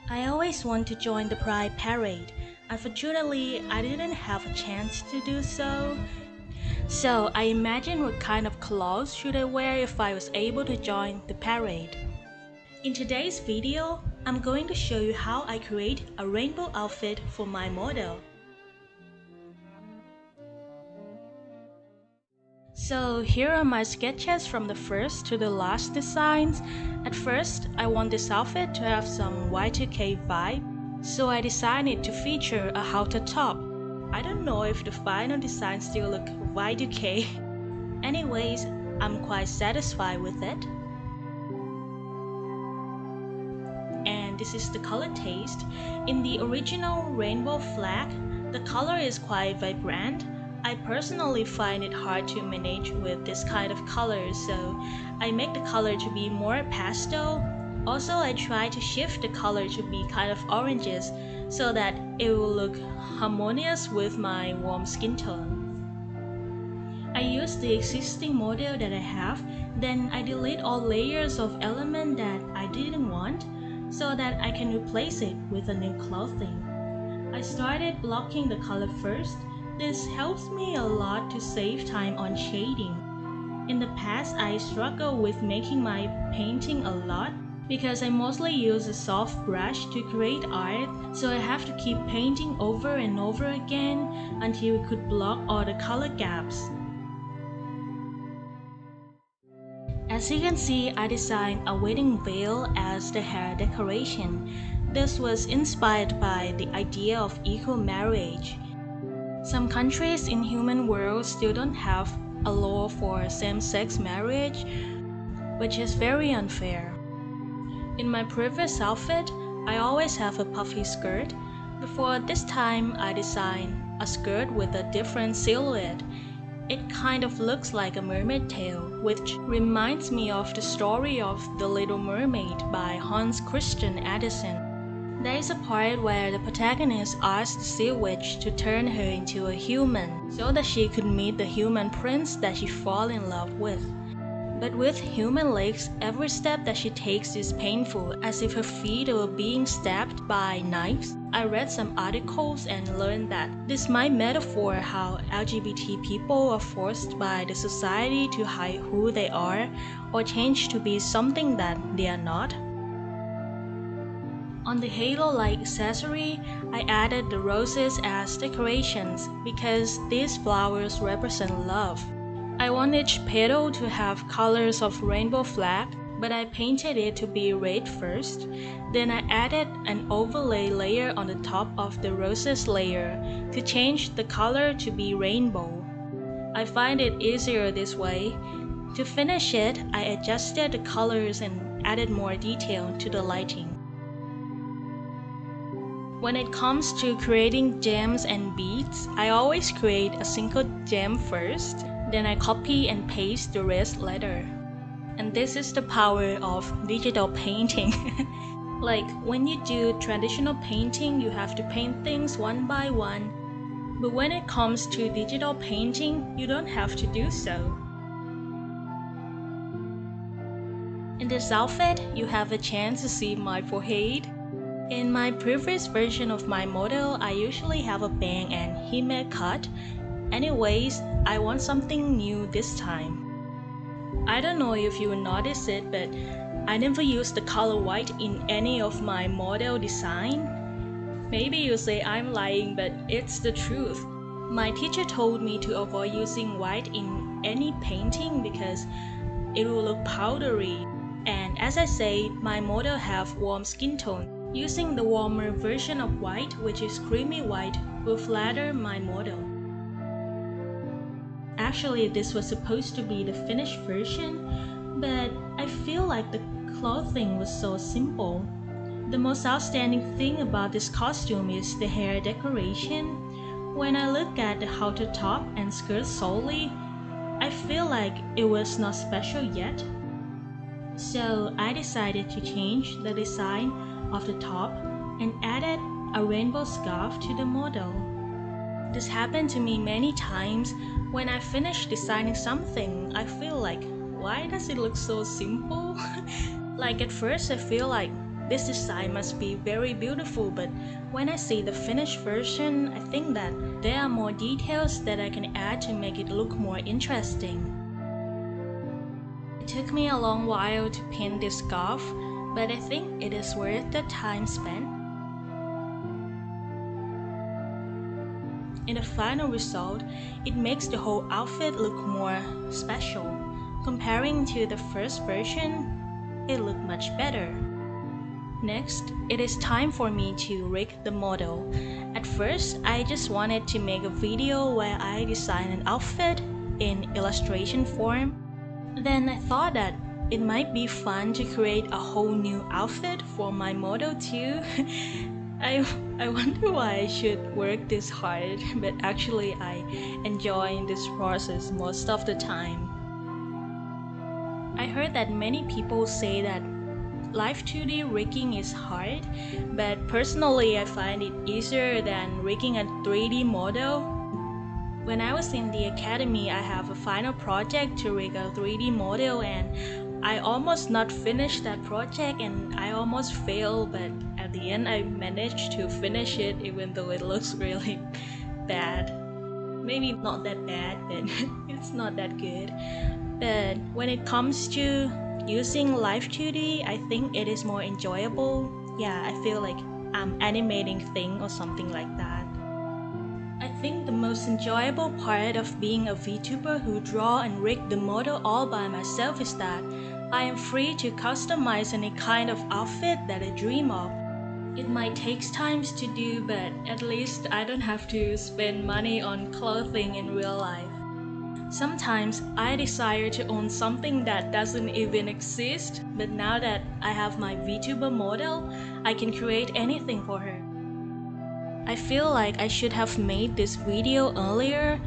I always want to join the Pride Parade. Unfortunately, I didn't have a chance to do so. So I imagine what kind of clothes should I wear if I was able to join the parade. In today's video, I'm going to show you how I create a rainbow outfit for my model. So here are my sketches from the first to the last designs. At first, I want this outfit to have some Y2K vibe, so I designed it to feature a halter top. I don't know if the final design still look Y2K. Anyways, I'm quite satisfied with it. And this is the color taste. In the original rainbow flag, the color is quite vibrant. I personally find it hard to manage with this kind of color, so I make the color to be more pastel. Also, I try to shift the color to be kind of oranges so that it will look harmonious with my warm skin tone. I use the existing model that I have, then I delete all layers of element that I didn't want so that I can replace it with a new clothing. I started blocking the color first. This helps me a lot to save time on shading. In the past, I struggled with making my painting a lot because I mostly use a soft brush to create art, so I have to keep painting over and over again until we could block all the color gaps. As you can see, I designed a wedding veil as the hair decoration. This was inspired by the idea of equal marriage. Some countries in human world still don't have a law for same-sex marriage, which is very unfair. In my previous outfit, I always have a puffy skirt. Before this time, I designed a skirt with a different silhouette. It kind of looks like a mermaid tail, which reminds me of the story of The Little Mermaid by Hans Christian Andersen. There is a part where the protagonist asks the sea witch to turn her into a human so that she could meet the human prince that she falls in love with. But with human legs, every step that she takes is painful, as if her feet were being stabbed by knives. I read some articles and learned that this might metaphor how LGBT people are forced by the society to hide who they are or change to be something that they are not. On the halo-like accessory, I added the roses as decorations because these flowers represent love. I want each petal to have colors of rainbow flag, but I painted it to be red first. Then I added an overlay layer on the top of the roses layer to change the color to be rainbow. I find it easier this way. To finish it, I adjusted the colors and added more detail to the lighting. When it comes to creating gems and beads, I always create a single gem first, then I copy and paste the rest later. And this is the power of digital painting. Like when you do traditional painting, you have to paint things one by one. But when it comes to digital painting, you don't have to do so. In this outfit, you have a chance to see my forehead. In my previous version of my model, I usually have a bang and hime cut. Anyways, I want something new this time. I don't know if you will notice it, but I never use the color white in any of my model design. Maybe you say I'm lying, but it's the truth. My teacher told me to avoid using white in any painting because it will look powdery. And as I say, my model have warm skin tone. Using the warmer version of white, which is creamy white, will flatter my model. Actually, this was supposed to be the finished version, but I feel like the clothing was so simple. The most outstanding thing about this costume is the hair decoration. When I look at the halter top and skirt solely, I feel like it was not special yet. So I decided to change the design of the top and added a rainbow scarf to the model. This happened to me many times. When I finish designing something, I feel like, why does it look so simple? Like at first I feel like this design must be very beautiful, but when I see the finished version, I think that there are more details that I can add to make it look more interesting. It took me a long while to paint this scarf, but I think it is worth the time spent. In the final result, it makes the whole outfit look more special. Comparing to the first version, it looked much better. Next, it is time for me to rig the model. At first, I just wanted to make a video where I design an outfit in illustration form. Then I thought that it might be fun to create a whole new outfit for my model too. I wonder why I should work this hard, but actually I enjoy this process most of the time. I heard that many people say that live 2D rigging is hard, but personally I find it easier than rigging a 3D model. When I was in the academy, I have a final project to rig a 3D model, and I almost not finished that project and I almost failed, but at the end I managed to finish it even though it looks really bad. Maybe not that bad, but it's not that good. But when it comes to using Live 2D, I think it is more enjoyable. Yeah, I feel like I'm animating thing or something like that. I think the most enjoyable part of being a VTuber who draw and rig the model all by myself is that I am free to customize any kind of outfit that I dream of. It might take time to do, but at least I don't have to spend money on clothing in real life. Sometimes I desire to own something that doesn't even exist, but now that I have my VTuber model, I can create anything for her. I feel like I should have made this video earlier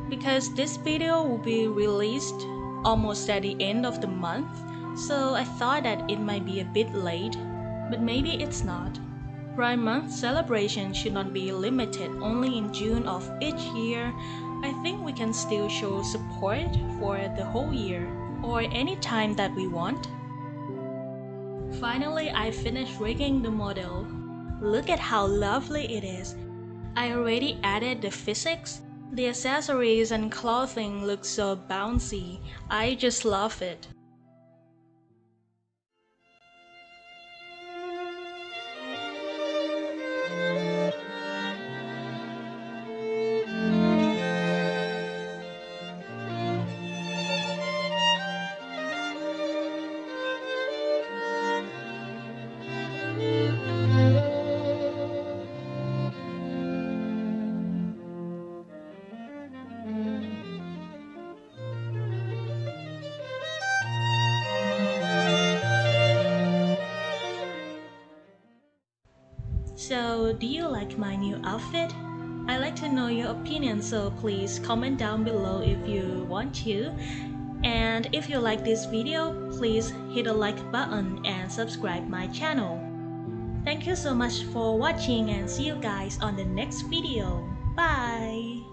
because this video will be released almost at the end of the month, so I thought that it might be a bit late, but maybe it's not. Pride Month celebration should not be limited only in June of each year. I think we can still show support for the whole year or any time that we want. Finally, I finished rigging the model. Look at how lovely it is. I already added the physics. The accessories and clothing look so bouncy. I just love it. So, do you like my new outfit? I'd like to know your opinion, so please comment down below if you want to. And if you like this video, please hit the like button and subscribe my channel. Thank you so much for watching and see you guys on the next video. Bye!